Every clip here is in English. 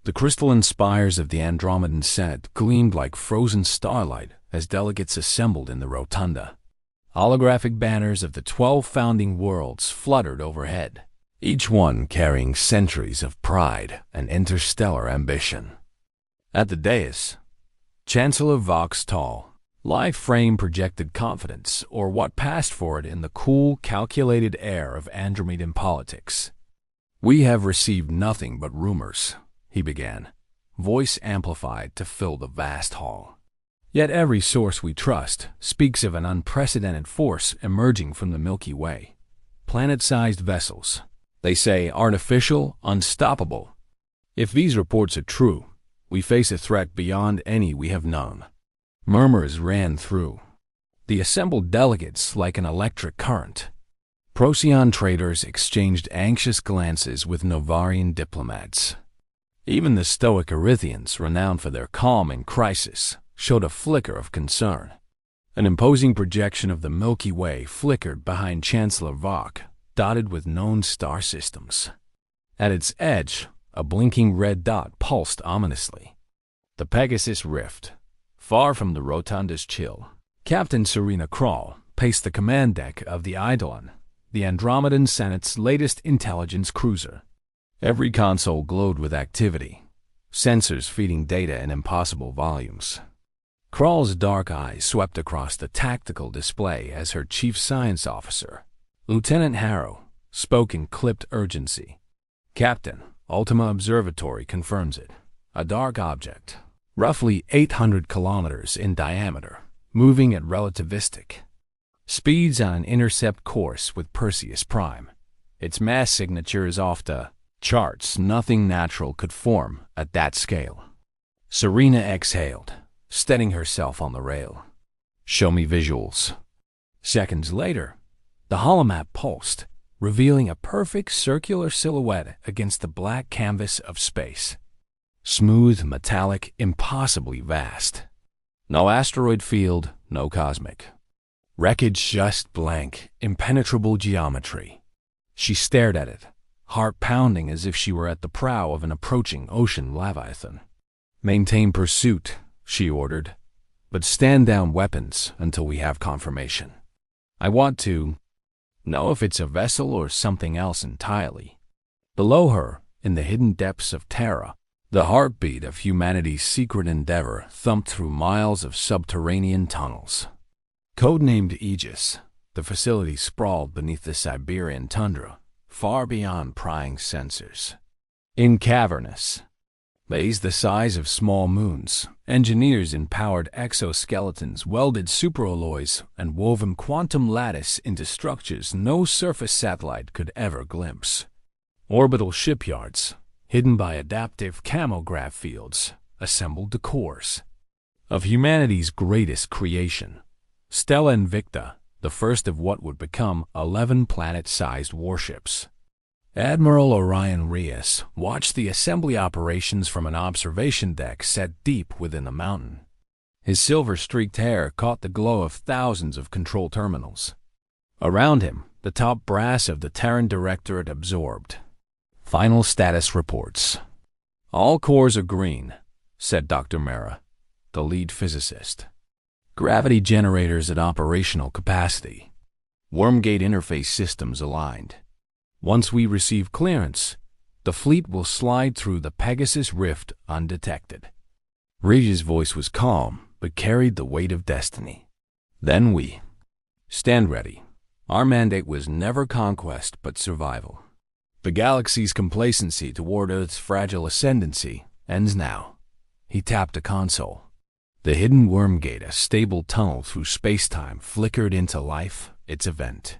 The crystalline spires of the Andromedan set gleamed like frozen starlight as delegates assembled in the rotunda. Holographic banners of the 12 founding worlds fluttered overhead, each one carrying centuries of pride and interstellar ambition. At the dais, Chancellor Vox Tall, life frame projected confidence, or what passed for it in the cool, calculated air of Andromedan politics. "We have received nothing but rumors," he began, voice amplified to fill the vast hall. "Yet every source we trust speaks of an unprecedented force emerging from the Milky Way. Planet-sized vessels. They say artificial, unstoppable. If these reports are true, we face a threat beyond any we have known." Murmurs ran through the assembled delegates like an electric current. Procyon traders exchanged anxious glances with Novarian diplomats. Even the stoic Erythians, renowned for their calm in crisis, showed a flicker of concern. An imposing projection of the Milky Way flickered behind Chancellor Vox, dotted with known star systems. At its edge, a blinking red dot pulsed ominously. The Pegasus Rift, far from the rotunda's chill. Captain Serena Krall paced the command deck of the Eidolon, the Andromedan Senate's latest intelligence cruiser. Every console glowed with activity, sensors feeding data in impossible volumes. Krall's dark eyes swept across the tactical display as her chief science officer, Lieutenant Harrow, spoke in clipped urgency. "Captain, Ultima Observatory confirms it. A dark object, roughly 800 kilometers in diameter, moving at relativistic speeds on an intercept course with Perseus Prime. Its mass signature is off the charts. Nothing natural could form at that scale." Serena exhaled, steadying herself on the rail. "Show me visuals." Seconds later, the holomap pulsed, revealing a perfect circular silhouette against the black canvas of space. Smooth, metallic, impossibly vast. No asteroid field, no cosmic wreckage, just blank, impenetrable geometry. She stared at it, heart pounding as if she were at the prow of an approaching ocean leviathan. "Maintain pursuit," she ordered, "but stand down weapons until we have confirmation. I want to know if it's a vessel or something else entirely." Below her, in the hidden depths of Terra, the heartbeat of humanity's secret endeavor thumped through miles of subterranean tunnels. Codenamed Aegis, the facility sprawled beneath the Siberian tundra, far beyond prying sensors. In cavernous bays the size of small moons, engineers in powered exoskeletons welded superalloys and woven quantum lattice into structures no surface satellite could ever glimpse. Orbital shipyards, hidden by adaptive camograph fields, assembled the cores of humanity's greatest creation, Stella Invicta, the first of what would become 11 planet-sized warships. Admiral Orion Reyes watched the assembly operations from an observation deck set deep within the mountain. His silver-streaked hair caught the glow of thousands of control terminals. Around him, the top brass of the Terran Directorate absorbed. Final status reports. "All cores are green," said Dr. Mera, the lead physicist. "Gravity generators at operational capacity. Wormgate interface systems aligned. Once we receive clearance, the fleet will slide through the Pegasus Rift undetected." Rege's voice was calm, but carried the weight of destiny. "Then we stand ready. Our mandate was never conquest, but survival. The galaxy's complacency toward Earth's fragile ascendancy ends now." He tapped a console. The hidden Wormgate, a stable tunnel through space-time, flickered into life, its event.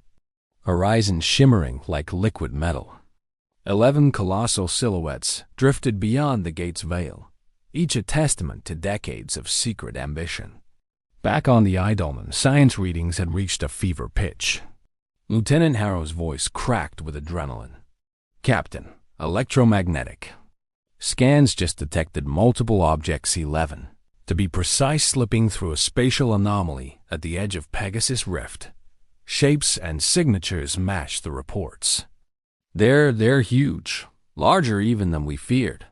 Horizon shimmering like liquid metal. 11 colossal silhouettes drifted beyond the gate's veil, each a testament to decades of secret ambition. Back on the Eidolon, science readings had reached a fever pitch. Lieutenant Harrow's voice cracked with adrenaline. "Captain, electromagnetic. Scans just detected multiple objects 11. To be precise, slipping through a spatial anomaly at the edge of Pegasus Rift. Shapes and signatures match the reports. They're huge, larger even than we feared.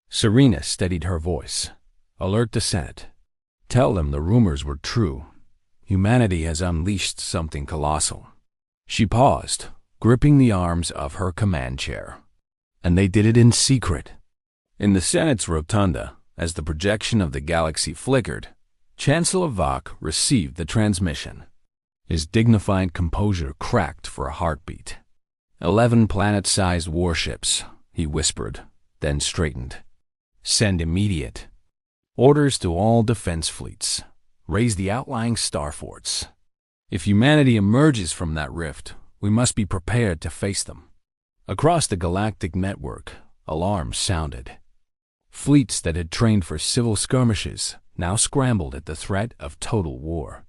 Serena steadied her voice. "Alert the Senate. Tell them the rumors were true. Humanity has unleashed something colossal." She paused, gripping the arms of her command chair. And they did it in secret. In the Senate's rotunda, as the projection of the galaxy flickered, Chancellor Vach received the transmission. His dignified composure cracked for a heartbeat. 11 planet-sized warships, he whispered, then straightened. "Send immediate orders to all defense fleets. Raise the outlying star forts. If humanity emerges from that rift, we must be prepared to face them." Across the galactic network, alarms sounded. Fleets that had trained for civil skirmishes now scrambled at the threat of total war.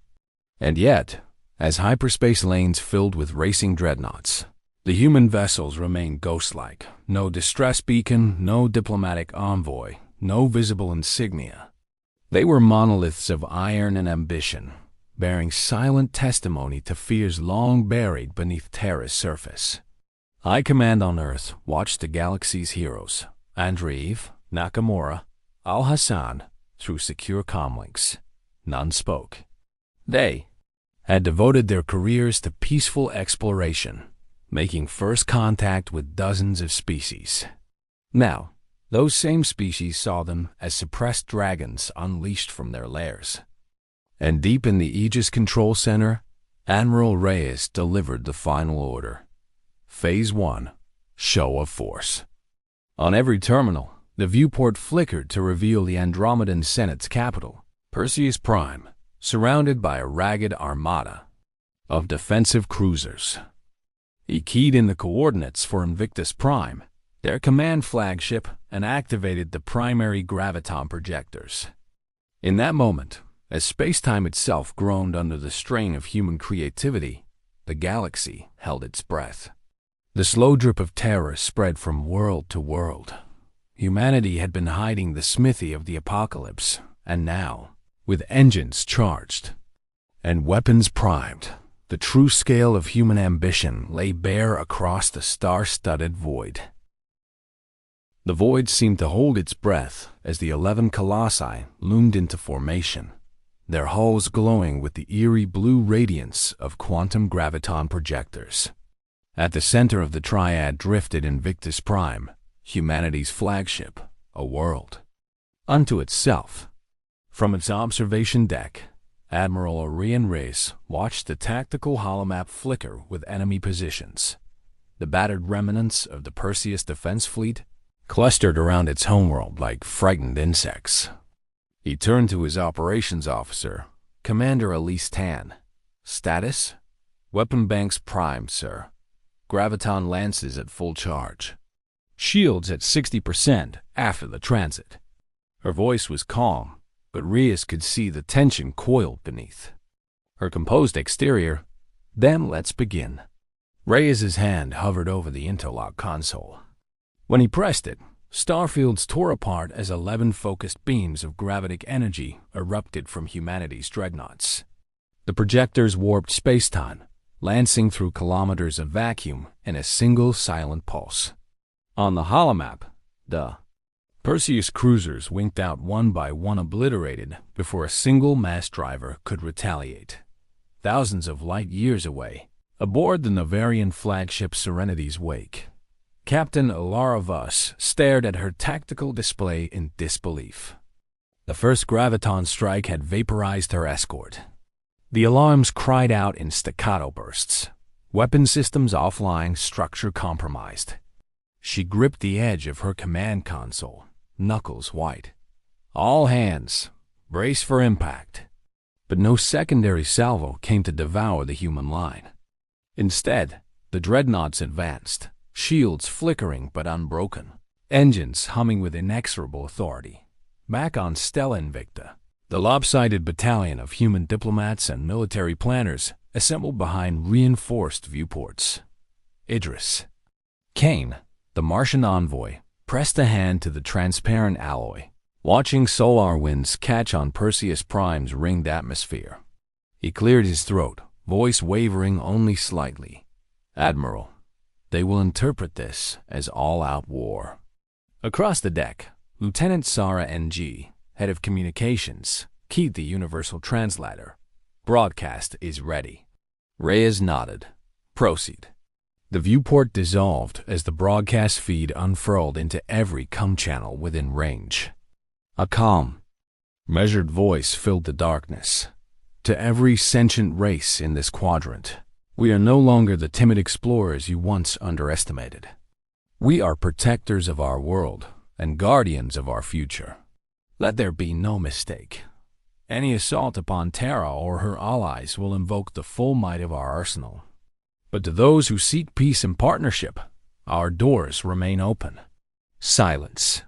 And yet, as hyperspace lanes filled with racing dreadnoughts, the human vessels remained ghost-like. No distress beacon, no diplomatic envoy, no visible insignia. They were monoliths of iron and ambition, bearing silent testimony to fears long buried beneath Terra's surface. High Command on Earth watched the galaxy's heroes, Andreev, Nakamura, Al-Hassan, through secure comlinks. None spoke. They had devoted their careers to peaceful exploration, making first contact with dozens of species. Now, those same species saw them as suppressed dragons unleashed from their lairs. And deep in the Aegis Control Center, Admiral Reyes delivered the final order. Phase 1, Show of Force. On every terminal, the viewport flickered to reveal the Andromedan Senate's capital, Perseus Prime, surrounded by a ragged armada of defensive cruisers. He keyed in the coordinates for Invictus Prime, their command flagship, and activated the primary graviton projectors. In that moment, as space-time itself groaned under the strain of human creativity, the galaxy held its breath. The slow drip of terror spread from world to world. Humanity had been hiding the smithy of the apocalypse, and now, with engines charged and weapons primed, the true scale of human ambition lay bare across the star-studded void. The void seemed to hold its breath as the 11 colossi loomed into formation, their hulls glowing with the eerie blue radiance of quantum graviton projectors. At the center of the triad drifted Invictus Prime, humanity's flagship, a world unto itself. From its observation deck, Admiral Orion Reyes watched the tactical holomap flicker with enemy positions. The battered remnants of the Perseus defense fleet clustered around its homeworld like frightened insects. He turned to his operations officer, Commander Elise Tan. "Status? Weapon banks primed, sir. Graviton lances at full charge. Shields at 60% after the transit." Her voice was calm, but Reyes could see the tension coiled beneath. Her composed exterior, "Then let's begin." Reyes's hand hovered over the interlock console. When he pressed it, starfields tore apart as 11 focused beams of gravitic energy erupted from humanity's dreadnoughts. The projectors warped space-time, lancing through kilometers of vacuum in a single silent pulse. On the holomap, the Perseus cruisers winked out one by one, obliterated before a single mass driver could retaliate. Thousands of light years away, aboard the Navarian flagship Serenity's wake, Captain Alara Vos stared at her tactical display in disbelief. The first graviton strike had vaporized her escort. The alarms cried out in staccato bursts. Weapon systems offline, structure compromised. She gripped the edge of her command console, knuckles white. "All hands, brace for impact." But no secondary salvo came to devour the human line. Instead, the dreadnoughts advanced, shields flickering but unbroken, engines humming with inexorable authority. Back on Stella Invicta, the lopsided battalion of human diplomats and military planners assembled behind reinforced viewports. Idris Kane, the Martian envoy, pressed a hand to the transparent alloy, watching solar winds catch on Perseus Prime's ringed atmosphere. He cleared his throat, voice wavering only slightly. "Admiral, they will interpret this as all-out war." Across the deck, Lieutenant Sarah Ng, head of communications, keyed the universal translator. Broadcast is ready. Reyes nodded. Proceed. The viewport dissolved as the broadcast feed unfurled into every comm channel within range. A calm, measured voice filled the darkness. To every sentient race in this quadrant, we are no longer the timid explorers you once underestimated. We are protectors of our world and guardians of our future. Let there be no mistake. Any assault upon Terra or her allies will invoke the full might of our arsenal. But to those who seek peace and partnership, our doors remain open. Silence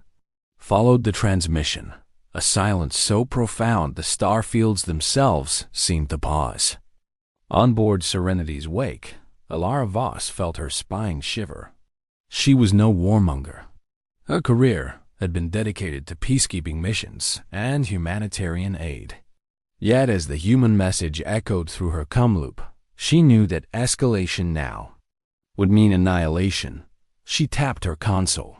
followed the transmission, a silence so profound the starfields themselves seemed to pause. On board Serenity's wake, Alara Voss felt her spine shiver. She was no warmonger. Her career had been dedicated to peacekeeping missions and humanitarian aid. Yet as the human message echoed through her comm loop, she knew that escalation now would mean annihilation. She tapped her console.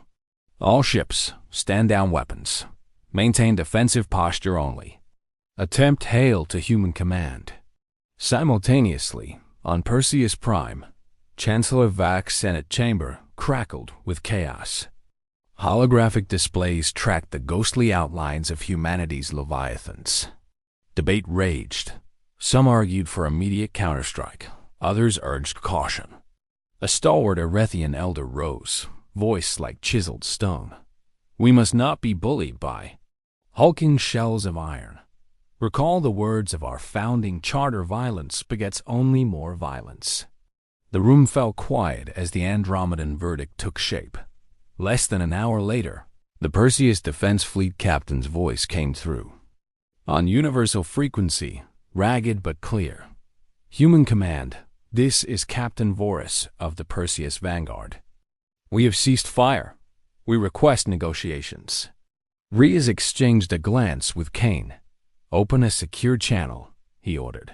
All ships, stand down weapons. Maintain defensive posture only. Attempt hail to human command. Simultaneously, on Perseus Prime, Chancellor Vak's Senate chamber crackled with chaos. Holographic displays tracked the ghostly outlines of humanity's leviathans. Debate raged. Some argued for immediate counterstrike. Others urged caution. A stalwart Erethian elder rose, voice like chiseled stone. We must not be bullied by hulking shells of iron. Recall the words of our founding charter: violence begets only more violence. The room fell quiet as the Andromedan verdict took shape. Less than an hour later, the Perseus Defense Fleet captain's voice came through. On universal frequency, ragged but clear. Human command, this is Captain Voris of the Perseus Vanguard. We have ceased fire. We request negotiations. Reyes exchanged a glance with Kane. Open a secure channel, he ordered.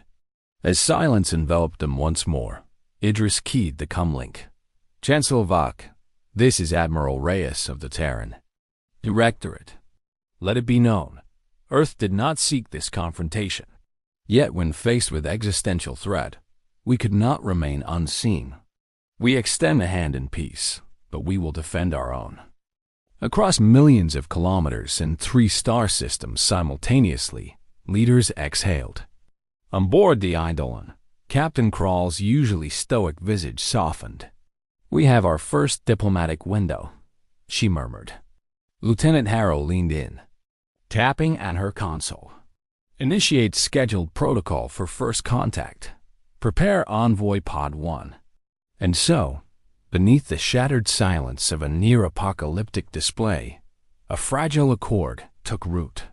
As silence enveloped them once more, Idris keyed the comlink. Chancellor Vak, this is Admiral Reyes of the Terran. Directorate. Let it be known, Earth did not seek this confrontation. Yet when faced with existential threat, we could not remain unseen. We extend a hand in peace, but we will defend our own. Across millions of kilometers and 3 star systems simultaneously, leaders exhaled. On board the Eidolon, Captain Krall's usually stoic visage softened. We have our first diplomatic window, she murmured. Lieutenant Harrow leaned in, tapping at her console. Initiate scheduled protocol for first contact. Prepare Envoy Pod 1. And so, beneath the shattered silence of a near-apocalyptic display, a fragile accord took root.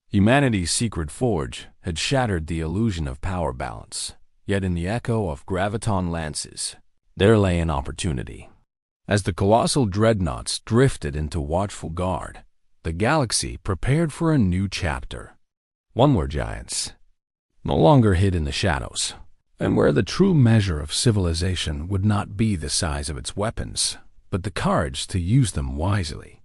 Humanity's secret forge had shattered the illusion of power balance, yet in the echo of graviton lances, there lay an opportunity. As the colossal dreadnoughts drifted into watchful guard, the galaxy prepared for a new chapter. One where giants no longer hid in the shadows, and where the true measure of civilization would not be the size of its weapons, but the courage to use them wisely.